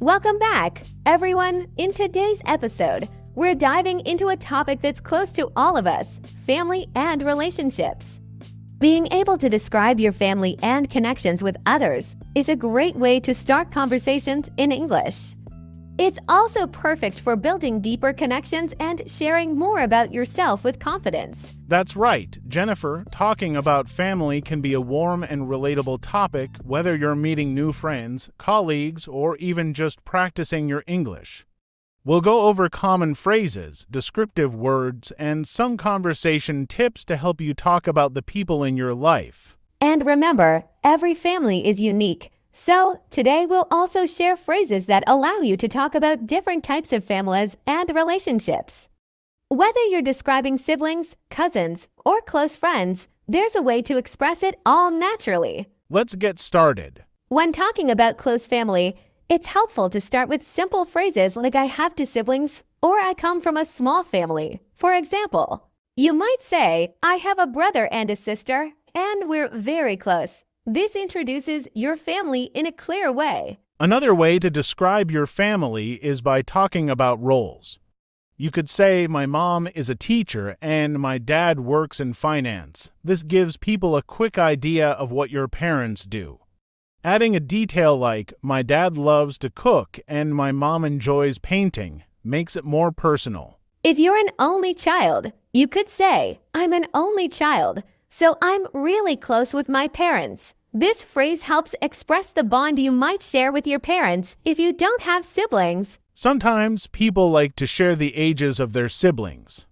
Welcome back, everyone. In today's episode, we're diving into a topic that's close to all of us, family and relationships. Being able to describe your family and connections with others is a great way to start conversations in English. It's also perfect for building deeper connections and sharing more about yourself with confidence. That's right, Jennifer. Talking about family can be a warm and relatable topic, whether you're meeting new friends, colleagues, or even just practicing your English. We'll go over common phrases, descriptive words, and some conversation tips to help you talk about the people in your life. And remember, every family is unique. So, today we'll also share phrases that allow you to talk about different types of families and relationships. Whether you're describing siblings, cousins, or close friends, there's a way to express it all naturally. Let's get started. When talking about close family, it's helpful to start with simple phrases like I have two siblings or I come from a small family. For example, you might say, I have a brother and a sister, and we're very close. This introduces your family in a clear way. Another way to describe your family is by talking about roles. You could say, my mom is a teacher and my dad works in finance. This gives people a quick idea of what your parents do. Adding a detail like, my dad loves to cook and my mom enjoys painting, makes it more personal. If you're an only child, you could say, I'm an only child, so I'm really close with my parents. This phrase helps express the bond you might share with your parents if you don't have siblings. Sometimes people like to share the ages of their siblings.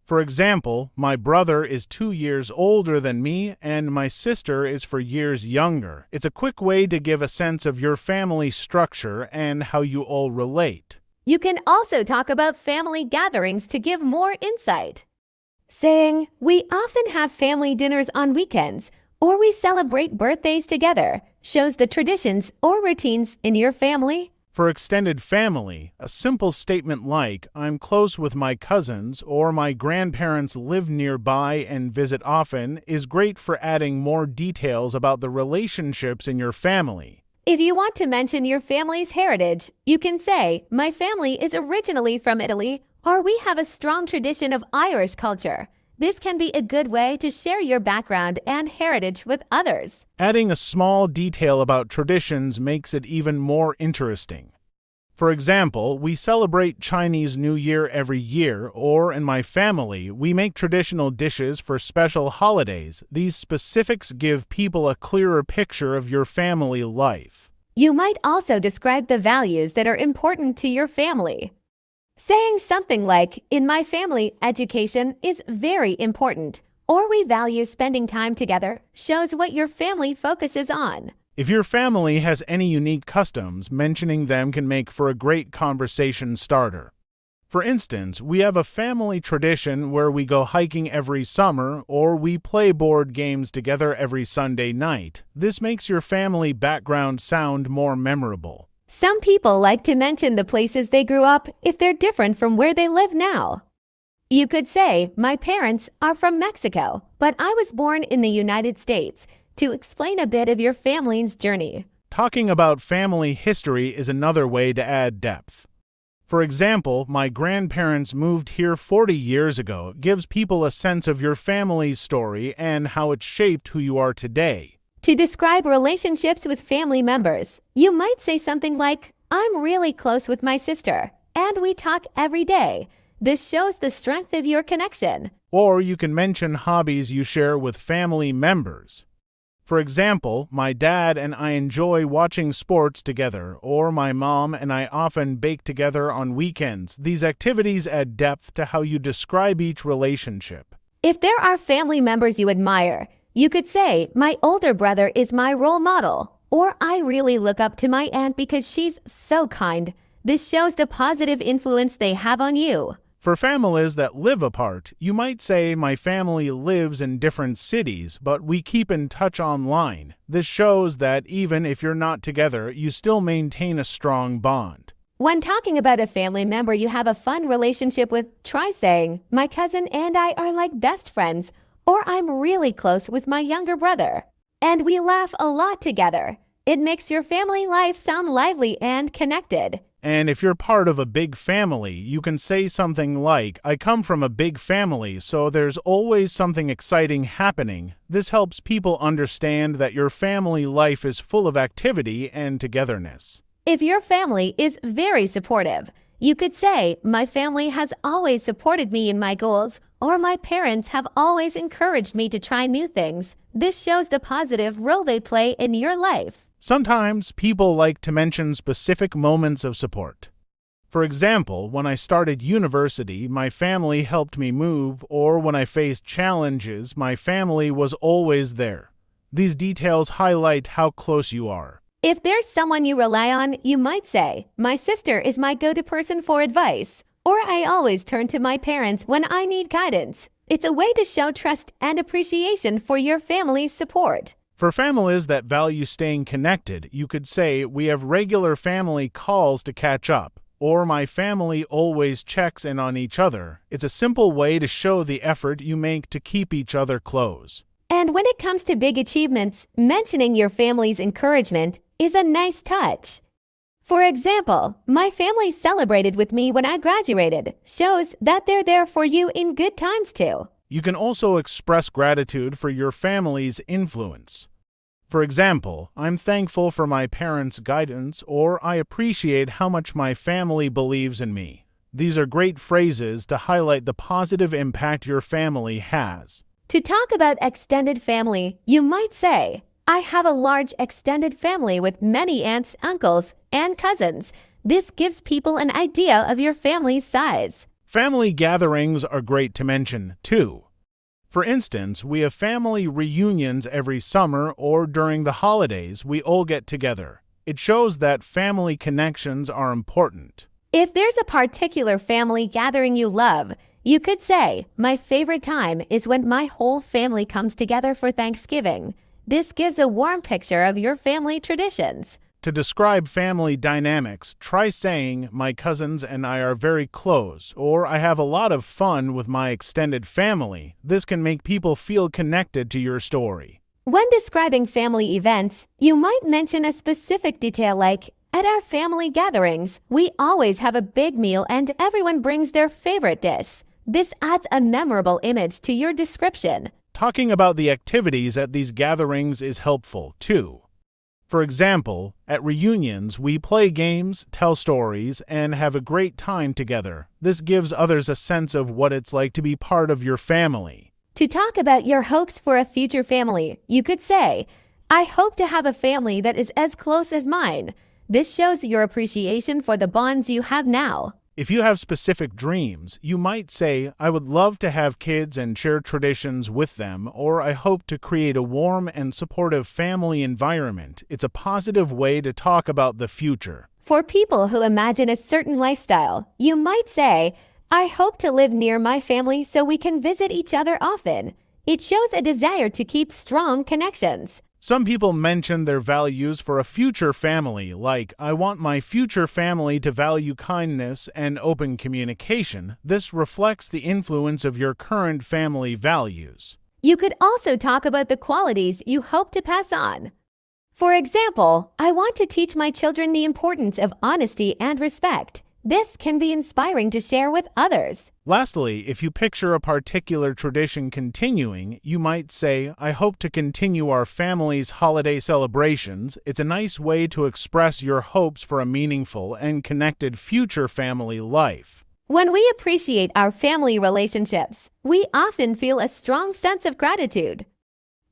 For example, my brother is 2 years older than me and my sister is 4 years younger. It's a quick way to give a sense of your family structure and how you all relate. You can also talk about family gatherings to give more insight. Saying, we often have family dinners on weekends, or we celebrate birthdays together, shows the traditions or routines in your family. For extended family, a simple statement like, I'm close with my cousins or my grandparents live nearby and visit often is great for adding more details about the relationships in your family. If you want to mention your family's heritage, you can say, my family is originally from Italy, or we have a strong tradition of Irish culture. This can be a good way to share your background and heritage with others. Adding a small detail about traditions makes it even more interesting. For example, we celebrate Chinese New Year every year, or in my family, we make traditional dishes for special holidays. These specifics give people a clearer picture of your family life. You might also describe the values that are important to your family. Saying something like, in my family, education is very important, or we value spending time together, shows what your family focuses on. If your family has any unique customs, mentioning them can make for a great conversation starter. For instance, we have a family tradition where we go hiking every summer, or we play board games together every Sunday night. This makes your family background sound more memorable. Some people like to mention the places they grew up if they're different from where they live now. You could say, my parents are from Mexico, but I was born in the United States, to explain a bit of your family's journey. Talking about family history is another way to add depth. For example, my grandparents moved here 40 years ago. It gives people a sense of your family's story and how it shaped who you are today. To describe relationships with family members, you might say something like, I'm really close with my sister, and we talk every day. This shows the strength of your connection. Or you can mention hobbies you share with family members. For example, my dad and I enjoy watching sports together, or my mom and I often bake together on weekends. These activities add depth to how you describe each relationship. If there are family members you admire, you could say, my older brother is my role model, or I really look up to my aunt because she's so kind. This shows the positive influence they have on you. For families that live apart, you might say, my family lives in different cities, but we keep in touch online. This shows that even if you're not together, you still maintain a strong bond. When talking about a family member you have a fun relationship with, try saying, my cousin and I are like best friends, or I'm really close with my younger brother. And we laugh a lot together. It makes your family life sound lively and connected. And if you're part of a big family, you can say something like, I come from a big family, so there's always something exciting happening. This helps people understand that your family life is full of activity and togetherness. If your family is very supportive, you could say, my family has always supported me in my goals, or my parents have always encouraged me to try new things. This shows the positive role they play in your life. Sometimes people like to mention specific moments of support. For example, when I started university, my family helped me move, or when I faced challenges, my family was always there. These details highlight how close you are. If there's someone you rely on, you might say, my sister is my go-to person for advice, or I always turn to my parents when I need guidance. It's a way to show trust and appreciation for your family's support. For families that value staying connected, you could say, we have regular family calls to catch up, or my family always checks in on each other. It's a simple way to show the effort you make to keep each other close. And when it comes to big achievements, mentioning your family's encouragement is a nice touch. For example, my family celebrated with me when I graduated. Shows that they're there for you in good times too. You can also express gratitude for your family's influence. For example, I'm thankful for my parents' guidance, or I appreciate how much my family believes in me. These are great phrases to highlight the positive impact your family has. To talk about extended family, you might say, I have a large extended family with many aunts, uncles, and cousins. This gives people an idea of your family's size. Family gatherings are great to mention, too. For instance, we have family reunions every summer, or during the holidays, we all get together. It shows that family connections are important. If there's a particular family gathering you love, you could say, my favorite time is when my whole family comes together for Thanksgiving. This gives a warm picture of your family traditions. To describe family dynamics, try saying, my cousins and I are very close, or I have a lot of fun with my extended family. This can make people feel connected to your story. When describing family events, you might mention a specific detail like, at our family gatherings, we always have a big meal and everyone brings their favorite dish. This adds a memorable image to your description. Talking about the activities at these gatherings is helpful, too. For example, at reunions, we play games, tell stories, and have a great time together. This gives others a sense of what it's like to be part of your family. To talk about your hopes for a future family, you could say, I hope to have a family that is as close as mine. This shows your appreciation for the bonds you have now. If you have specific dreams, you might say, I would love to have kids and share traditions with them, or I hope to create a warm and supportive family environment. It's a positive way to talk about the future. For people who imagine a certain lifestyle, you might say, I hope to live near my family so we can visit each other often. It shows a desire to keep strong connections. Some people mention their values for a future family, like, I want my future family to value kindness and open communication. This reflects the influence of your current family values. You could also talk about the qualities you hope to pass on. For example, I want to teach my children the importance of honesty and respect. This can be inspiring to share with others. Lastly, if you picture a particular tradition continuing, you might say, I hope to continue our family's holiday celebrations. It's a nice way to express your hopes for a meaningful and connected future family life. When we appreciate our family relationships, we often feel a strong sense of gratitude.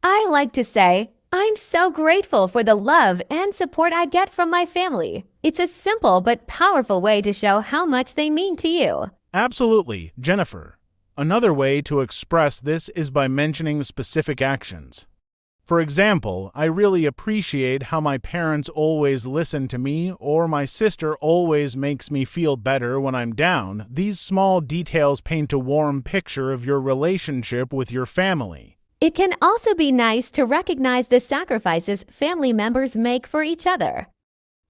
I like to say, I'm so grateful for the love and support I get from my family. It's a simple but powerful way to show how much they mean to you. Absolutely, Jennifer. Another way to express this is by mentioning specific actions. For example, I really appreciate how my parents always listen to me, or my sister always makes me feel better when I'm down. These small details paint a warm picture of your relationship with your family. It can also be nice to recognize the sacrifices family members make for each other.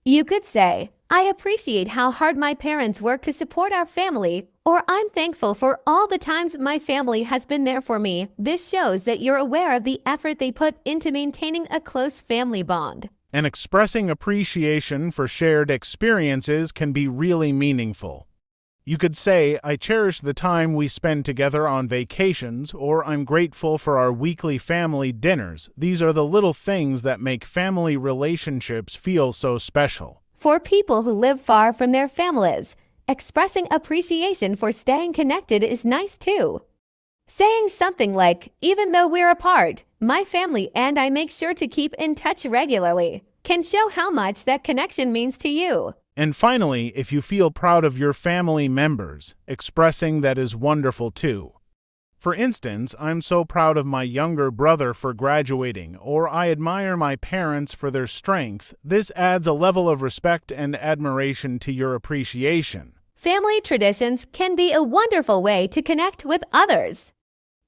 You could say, I appreciate how hard my parents work to support our family, or I'm thankful for all the times my family has been there for me. This shows that you're aware of the effort they put into maintaining a close family bond. and expressing appreciation for shared experiences can be really meaningful. You could say, I cherish the time we spend together on vacations, or I'm grateful for our weekly family dinners. These are the little things that make family relationships feel so special. For people who live far from their families, expressing appreciation for staying connected is nice too. Saying something like, even though we're apart, my family and I make sure to keep in touch regularly, can show how much that connection means to you. And finally, if you feel proud of your family members, expressing that is wonderful too. For instance, I'm so proud of my younger brother for graduating, or I admire my parents for their strength. This adds a level of respect and admiration to your appreciation. Family traditions can be a wonderful way to connect with others.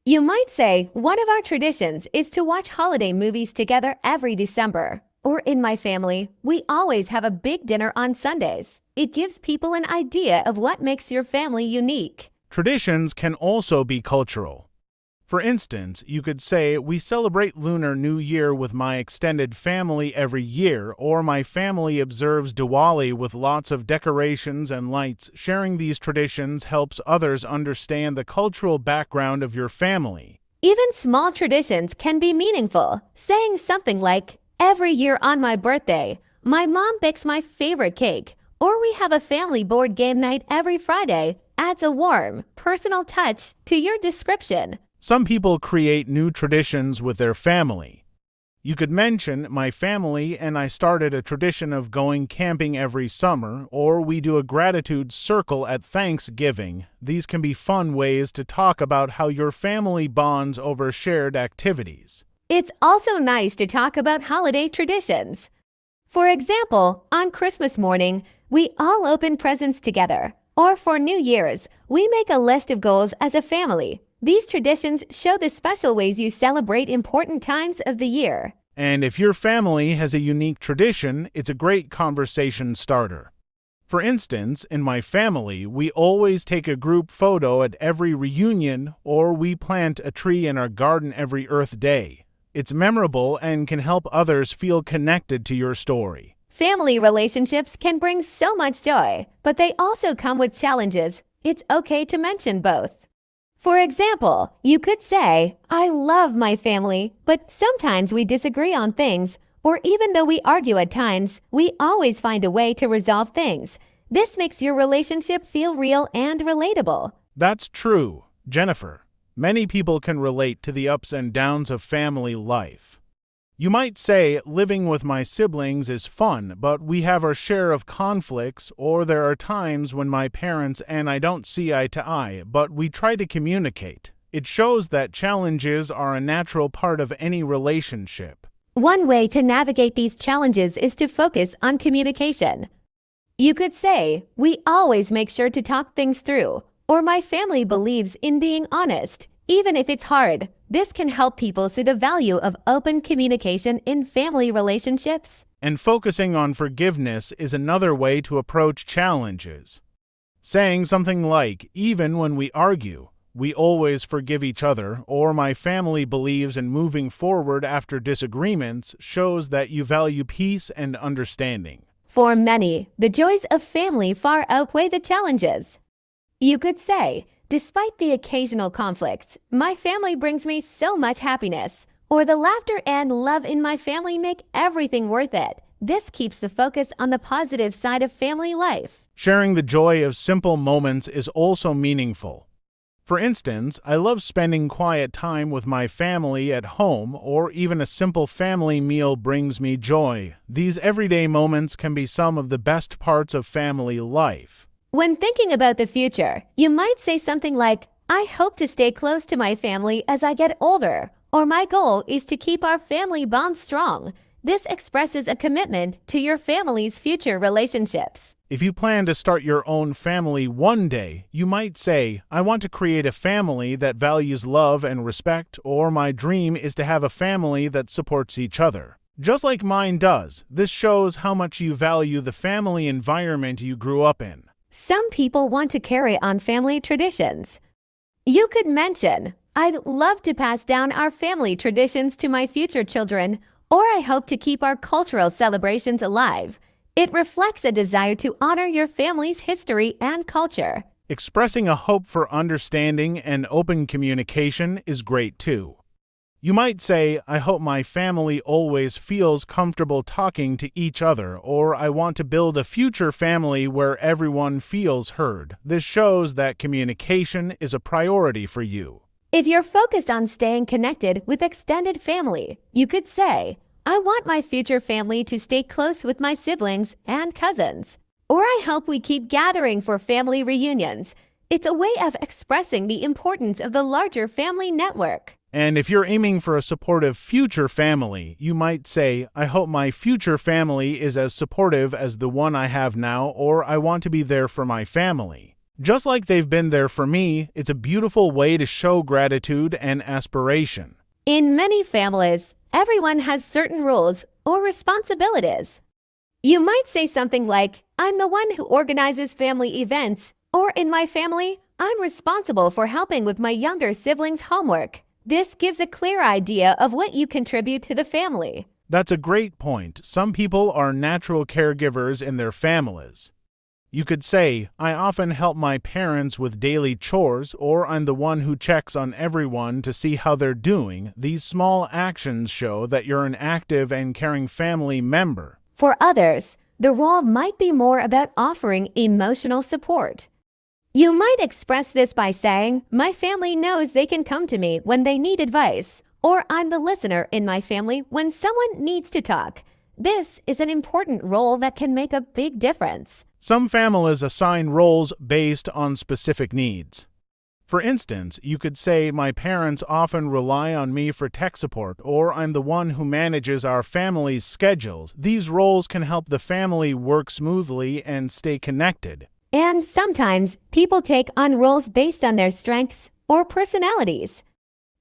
You might say, one of our traditions is to watch holiday movies together every December. Or in my family, we always have a big dinner on Sundays. It gives people an idea of what makes your family unique. Traditions can also be cultural. For instance, you could say, we celebrate Lunar New Year with my extended family every year, or my family observes Diwali with lots of decorations and lights. Sharing these traditions helps others understand the cultural background of your family. Even small traditions can be meaningful. Saying something like, every year on my birthday, my mom bakes my favorite cake, or we have a family board game night every Friday, adds a warm, personal touch to your description. Some people create new traditions with their family. You could mention, my family and I started a tradition of going camping every summer, or we do a gratitude circle at Thanksgiving. These can be fun ways to talk about how your family bonds over shared activities. It's also nice to talk about holiday traditions. For example, on Christmas morning, we all open presents together. Or for New Year's, we make a list of goals as a family. These traditions show the special ways you celebrate important times of the year. And if your family has a unique tradition, it's a great conversation starter. For instance, in my family, we always take a group photo at every reunion, or we plant a tree in our garden every Earth Day. It's memorable and can help others feel connected to your story. Family relationships can bring so much joy, but they also come with challenges. It's okay to mention both. For example, you could say, I love my family, but sometimes we disagree on things, or even though we argue at times, we always find a way to resolve things. This makes your relationship feel real and relatable. That's true, Jennifer. Many people can relate to the ups and downs of family life. You might say, living with my siblings is fun, but we have our share of conflicts, or there are times when my parents and I don't see eye to eye, but we try to communicate. It shows that challenges are a natural part of any relationship. One way to navigate these challenges is to focus on communication. You could say, we always make sure to talk things through, or my family believes in being honest, even if it's hard. This can help people see the value of open communication in family relationships. And focusing on forgiveness is another way to approach challenges. Saying something like, even when we argue, we always forgive each other, or my family believes in moving forward after disagreements, shows that you value peace and understanding. For many, the joys of family far outweigh the challenges. You could say, despite the occasional conflicts, my family brings me so much happiness, or the laughter and love in my family make everything worth it. This keeps the focus on the positive side of family life. Sharing the joy of simple moments is also meaningful. For instance, I love spending quiet time with my family at home, or even a simple family meal brings me joy. These everyday moments can be some of the best parts of family life. When thinking about the future, you might say something like, I hope to stay close to my family as I get older, or my goal is to keep our family bond strong. This expresses a commitment to your family's future relationships. If you plan to start your own family one day, you might say, I want to create a family that values love and respect, or my dream is to have a family that supports each other. Just like mine does, this shows how much you value the family environment you grew up in. Some people want to carry on family traditions. You could mention, I'd love to pass down our family traditions to my future children, or I hope to keep our cultural celebrations alive. It reflects a desire to honor your family's history and culture. Expressing a hope for understanding and open communication is great too. You might say, I hope my family always feels comfortable talking to each other, or I want to build a future family where everyone feels heard. This shows that communication is a priority for you. If you're focused on staying connected with extended family, you could say, I want my future family to stay close with my siblings and cousins. Or I hope we keep gathering for family reunions. It's a way of expressing the importance of the larger family network. And if you're aiming for a supportive future family, you might say, I hope my future family is as supportive as the one I have now, or I want to be there for my family. Just like they've been there for me, it's a beautiful way to show gratitude and aspiration. In many families, everyone has certain roles or responsibilities. You might say something like, I'm the one who organizes family events, or in my family, I'm responsible for helping with my younger siblings' homework. This gives a clear idea of what you contribute to the family. That's a great point. Some people are natural caregivers in their families. You could say, I often help my parents with daily chores, or I'm the one who checks on everyone to see how they're doing. These small actions show that you're an active and caring family member. For others, the role might be more about offering emotional support. You might express this by saying, my family knows they can come to me when they need advice, or I'm the listener in my family when someone needs to talk. This is an important role that can make a big difference. Some families assign roles based on specific needs. For instance, you could say, my parents often rely on me for tech support, or I'm the one who manages our family's schedules. These roles can help the family work smoothly and stay connected. And sometimes people take on roles based on their strengths or personalities.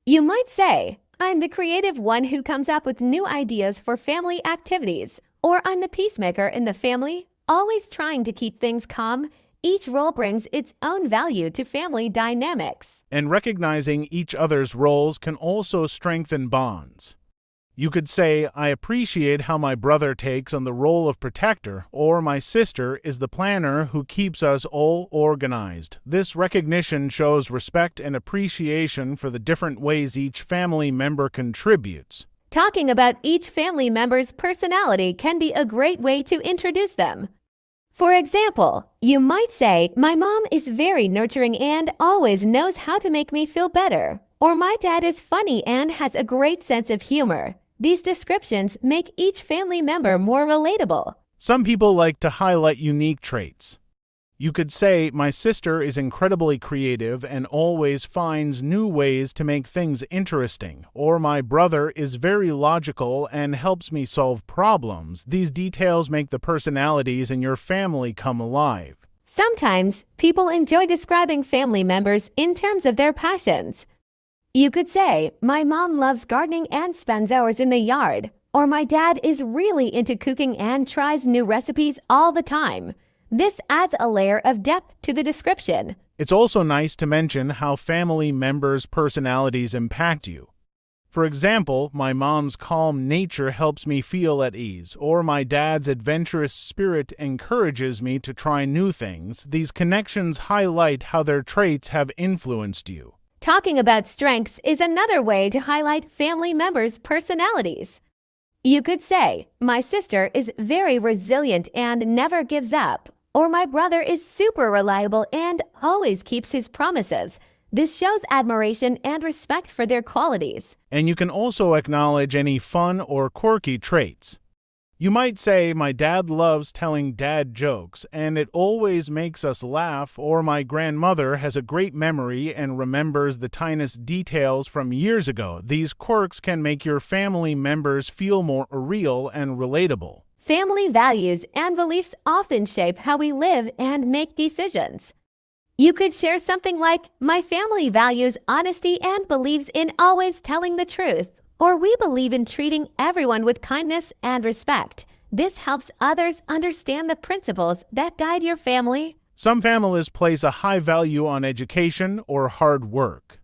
You might say, I'm the creative one who comes up with new ideas for family activities, or I'm the peacemaker in the family, always trying to keep things calm. Each role brings its own value to family dynamics. And recognizing each other's roles can also strengthen bonds. You could say, I appreciate how my brother takes on the role of protector, or my sister is the planner who keeps us all organized. This recognition shows respect and appreciation for the different ways each family member contributes. Talking about each family member's personality can be a great way to introduce them. For example, you might say, my mom is very nurturing and always knows how to make me feel better. Or my dad is funny and has a great sense of humor. These descriptions make each family member more relatable. Some people like to highlight unique traits. You could say, my sister is incredibly creative and always finds new ways to make things interesting, or my brother is very logical and helps me solve problems. These details make the personalities in your family come alive. Sometimes people enjoy describing family members in terms of their passions. You could say, my mom loves gardening and spends hours in the yard, or my dad is really into cooking and tries new recipes all the time. This adds a layer of depth to the description. It's also nice to mention how family members' personalities impact you. For example, my mom's calm nature helps me feel at ease, or my dad's adventurous spirit encourages me to try new things. These connections highlight how their traits have influenced you. Talking about strengths is another way to highlight family members' personalities. You could say, my sister is very resilient and never gives up, or my brother is super reliable and always keeps his promises. This shows admiration and respect for their qualities. And you can also acknowledge any fun or quirky traits. You might say, my dad loves telling dad jokes, and it always makes us laugh, or my grandmother has a great memory and remembers the tiniest details from years ago. These quirks can make your family members feel more real and relatable. Family values and beliefs often shape how we live and make decisions. You could share something like, my family values honesty and believes in always telling the truth. Or we believe in treating everyone with kindness and respect. This helps others understand the principles that guide your family. Some families place a high value on education or hard work.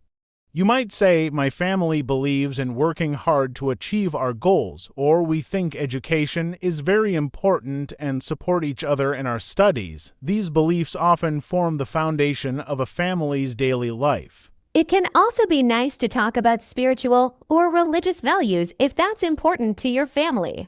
You might say, my family believes in working hard to achieve our goals, or we think education is very important and support each other in our studies. These beliefs often form the foundation of a family's daily life. It can also be nice to talk about spiritual or religious values if that's important to your family.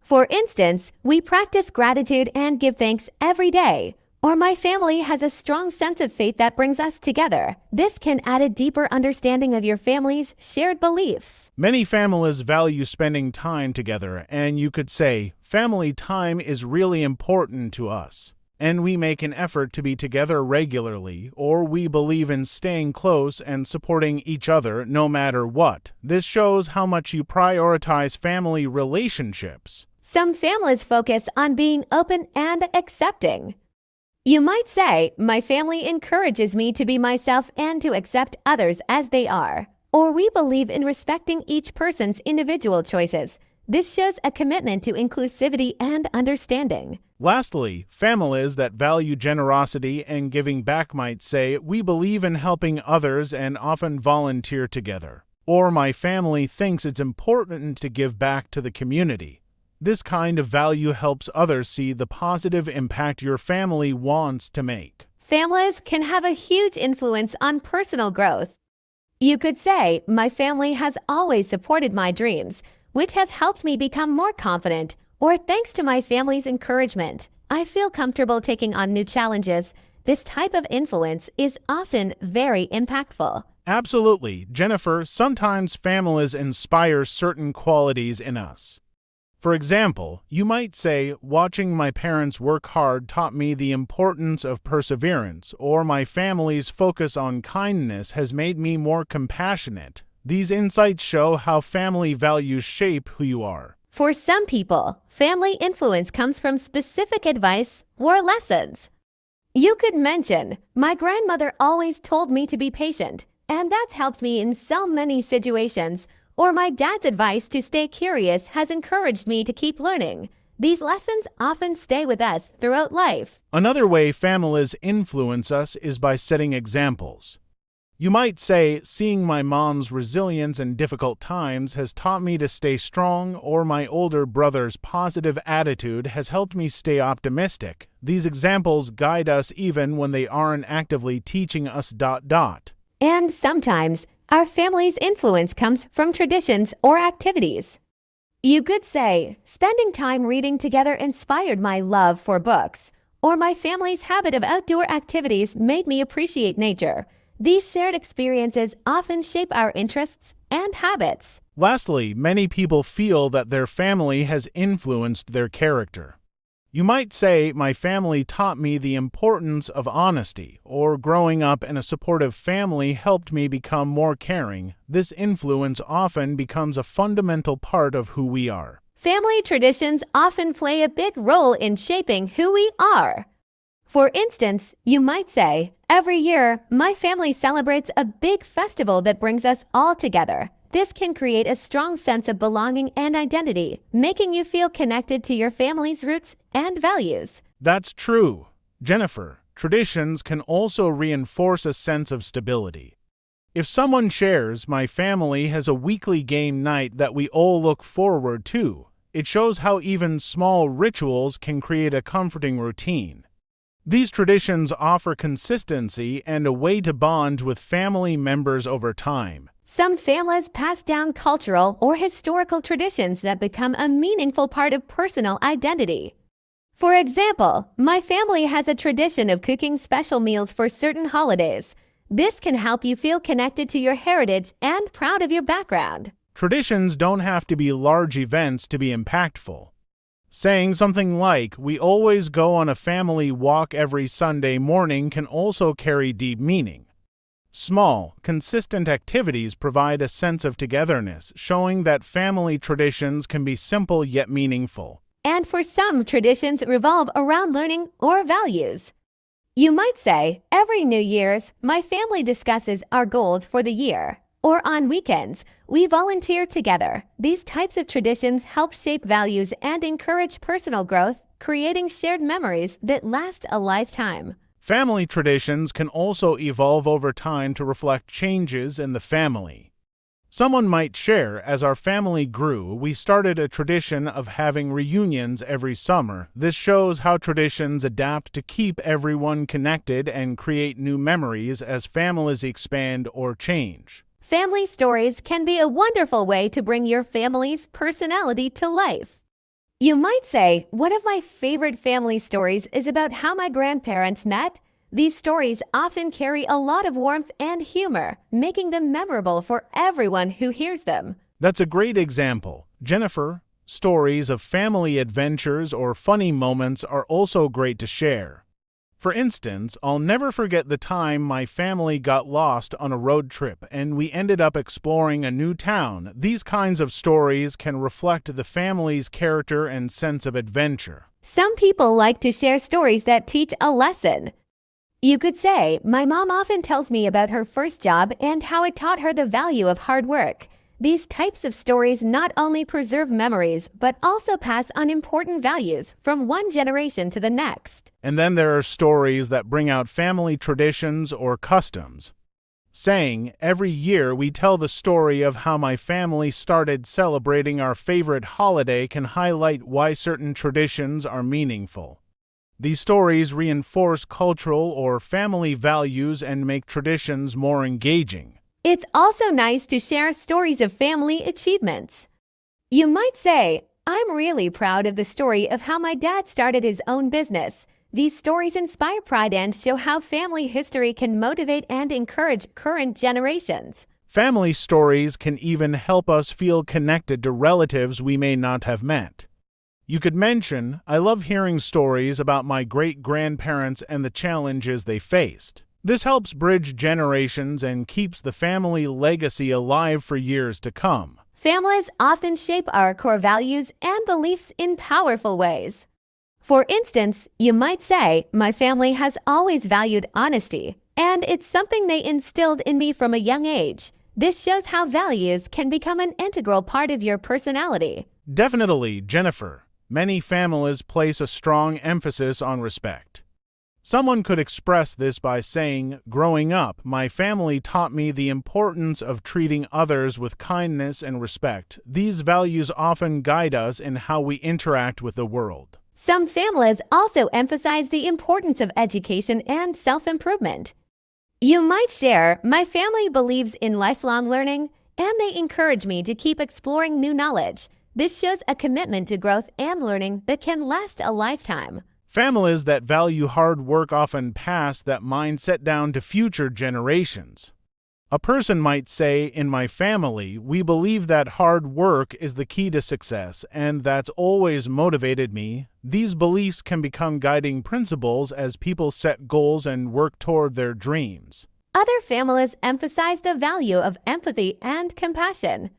For instance, we practice gratitude and give thanks every day. Or my family has a strong sense of faith that brings us together. This can add a deeper understanding of your family's shared beliefs. Many families value spending time together, and you could say, family time is really important to us. And we make an effort to be together regularly, or we believe in staying close and supporting each other no matter what. This shows how much you prioritize family relationships. Some families focus on being open and accepting. You might say, my family encourages me to be myself and to accept others as they are. Or we believe in respecting each person's individual choices. This shows a commitment to inclusivity and understanding. Lastly, families that value generosity and giving back might say, we believe in helping others and often volunteer together. Or my family thinks it's important to give back to the community. This kind of value helps others see the positive impact your family wants to make. Families can have a huge influence on personal growth. You could say, my family has always supported my dreams, which has helped me become more confident. Or thanks to my family's encouragement, I feel comfortable taking on new challenges. This type of influence is often very impactful. Absolutely, Jennifer. Sometimes families inspire certain qualities in us. For example, you might say, watching my parents work hard taught me the importance of perseverance, or my family's focus on kindness has made me more compassionate. These insights show how family values shape who you are. For some people, family influence comes from specific advice or lessons. You could mention, my grandmother always told me to be patient, and that's helped me in so many situations. Or my dad's advice to stay curious has encouraged me to keep learning. These lessons often stay with us throughout life. Another way families influence us is by setting examples. You might say, seeing my mom's resilience in difficult times has taught me to stay strong, or my older brother's positive attitude has helped me stay optimistic. These examples guide us even when they aren't actively teaching us. And sometimes, our family's influence comes from traditions or activities. You could say, spending time reading together inspired my love for books, or my family's habit of outdoor activities made me appreciate nature. These shared experiences often shape our interests and habits. Lastly, many people feel that their family has influenced their character. You might say, my family taught me the importance of honesty, or growing up in a supportive family helped me become more caring. This influence often becomes a fundamental part of who we are. Family traditions often play a big role in shaping who we are. For instance, you might say, every year, my family celebrates a big festival that brings us all together. This can create a strong sense of belonging and identity, making you feel connected to your family's roots and values. That's true, Jennifer. Traditions can also reinforce a sense of stability. If someone shares, my family has a weekly game night that we all look forward to, it shows how even small rituals can create a comforting routine. These traditions offer consistency and a way to bond with family members over time. Some families pass down cultural or historical traditions that become a meaningful part of personal identity. For example, my family has a tradition of cooking special meals for certain holidays. This can help you feel connected to your heritage and proud of your background. Traditions don't have to be large events to be impactful. Saying something like, we always go on a family walk every Sunday morning can also carry deep meaning. Small, consistent activities provide a sense of togetherness, showing that family traditions can be simple yet meaningful. And for some, traditions revolve around learning or values. You might say, every New Year's, my family discusses our goals for the year. Or on weekends, we volunteer together. These types of traditions help shape values and encourage personal growth, creating shared memories that last a lifetime. Family traditions can also evolve over time to reflect changes in the family. Someone might share, as our family grew, we started a tradition of having reunions every summer. This shows how traditions adapt to keep everyone connected and create new memories as families expand or change. Family stories can be a wonderful way to bring your family's personality to life. You might say, one of my favorite family stories is about how my grandparents met. These stories often carry a lot of warmth and humor, making them memorable for everyone who hears them. That's a great example, Jennifer. Stories of family adventures or funny moments are also great to share. For instance, I'll never forget the time my family got lost on a road trip and we ended up exploring a new town. These kinds of stories can reflect the family's character and sense of adventure. Some people like to share stories that teach a lesson. You could say, my mom often tells me about her first job and how it taught her the value of hard work. These types of stories not only preserve memories, but also pass on important values from one generation to the next. And then there are stories that bring out family traditions or customs. Saying, every year we tell the story of how my family started celebrating our favorite holiday can highlight why certain traditions are meaningful. These stories reinforce cultural or family values and make traditions more engaging. It's also nice to share stories of family achievements. You might say, I'm really proud of the story of how my dad started his own business. These stories inspire pride and show how family history can motivate and encourage current generations. Family stories can even help us feel connected to relatives we may not have met. You could mention, I love hearing stories about my great-grandparents and the challenges they faced. This helps bridge generations and keeps the family legacy alive for years to come. Families often shape our core values and beliefs in powerful ways. For instance, you might say, my family has always valued honesty, and it's something they instilled in me from a young age. This shows how values can become an integral part of your personality. Definitely, Jennifer. Many families place a strong emphasis on respect. Someone could express this by saying, growing up, my family taught me the importance of treating others with kindness and respect. These values often guide us in how we interact with the world. Some families also emphasize the importance of education and self-improvement. You might share, my family believes in lifelong learning, and they encourage me to keep exploring new knowledge. This shows a commitment to growth and learning that can last a lifetime. Families that value hard work often pass that mindset down to future generations. A person might say, in my family, we believe that hard work is the key to success, and that's always motivated me. These beliefs can become guiding principles as people set goals and work toward their dreams. Other families emphasize the value of empathy and compassion.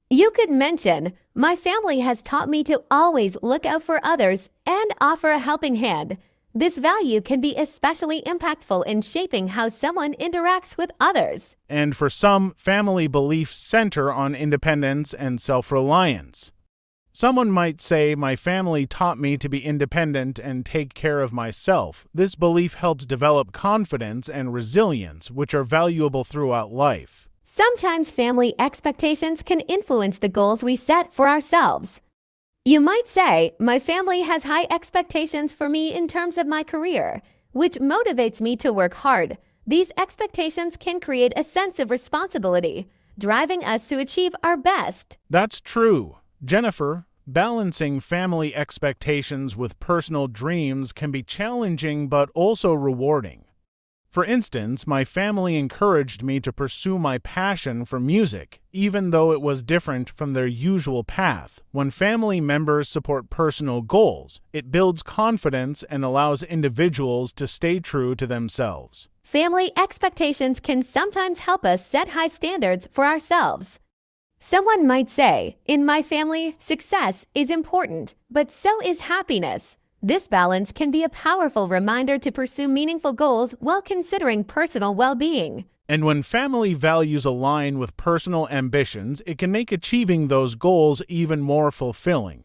You could mention, my family has taught me to always look out for others and offer a helping hand. This value can be especially impactful in shaping how someone interacts with others. And for some, family beliefs center on independence and self-reliance. Someone might say, my family taught me to be independent and take care of myself. This belief helps develop confidence and resilience, which are valuable throughout life. Sometimes family expectations can influence the goals we set for ourselves. You might say, my family has high expectations for me in terms of my career, which motivates me to work hard. These expectations can create a sense of responsibility, driving us to achieve our best. That's true. Jennifer, balancing family expectations with personal dreams can be challenging but also rewarding. For instance, my family encouraged me to pursue my passion for music, even though it was different from their usual path. When family members support personal goals, it builds confidence and allows individuals to stay true to themselves. Family expectations can sometimes help us set high standards for ourselves. Someone might say, in my family, success is important, but so is happiness. This balance can be a powerful reminder to pursue meaningful goals while considering personal well-being. And when family values align with personal ambitions, it can make achieving those goals even more fulfilling.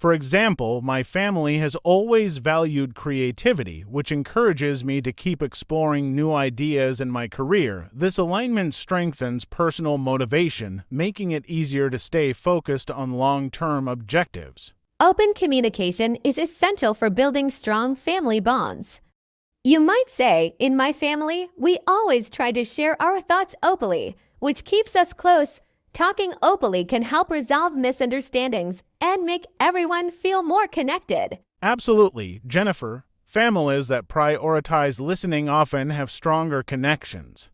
For example, my family has always valued creativity, which encourages me to keep exploring new ideas in my career. This alignment strengthens personal motivation, making it easier to stay focused on long-term objectives. Open communication is essential for building strong family bonds. You might say, in my family, we always try to share our thoughts openly, which keeps us close. Talking openly can help resolve misunderstandings and make everyone feel more connected. Absolutely, Jennifer. Families that prioritize listening often have stronger connections.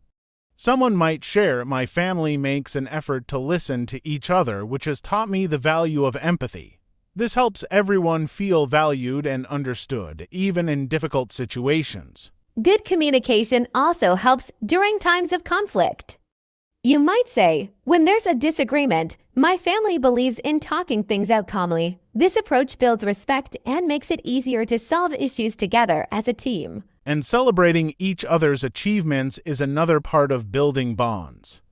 Someone might share, my family makes an effort to listen to each other, which has taught me the value of empathy. This helps everyone feel valued and understood, even in difficult situations. Good communication also helps during times of conflict. You might say, when there's a disagreement, my family believes in talking things out calmly. This approach builds respect and makes it easier to solve issues together as a team. And celebrating each other's achievements is another part of building bonds.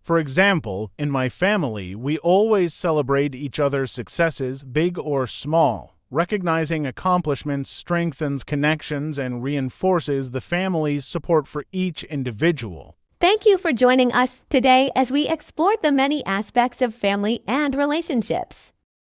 For example, in my family, we always celebrate each other's successes, big or small. Recognizing accomplishments strengthens connections and reinforces the family's support for each individual. Thank you for joining us today as we explored the many aspects of family and relationships.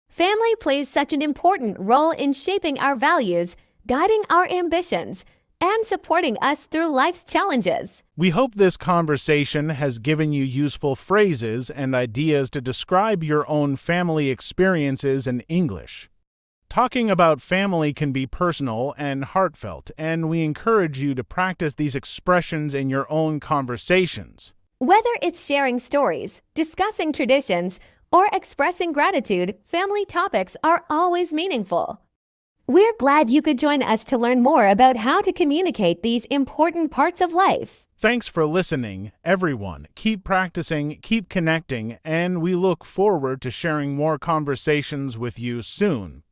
Family plays such an important role in shaping our values, guiding our ambitions, and supporting us through life's challenges. We hope this conversation has given you useful phrases and ideas to describe your own family experiences in English. Talking about family can be personal and heartfelt, and we encourage you to practice these expressions in your own conversations. Whether it's sharing stories, discussing traditions, or expressing gratitude, family topics are always meaningful. We're glad you could join us to learn more about how to communicate these important parts of life. Thanks for listening, everyone. Keep practicing, keep connecting, and we look forward to sharing more conversations with you soon.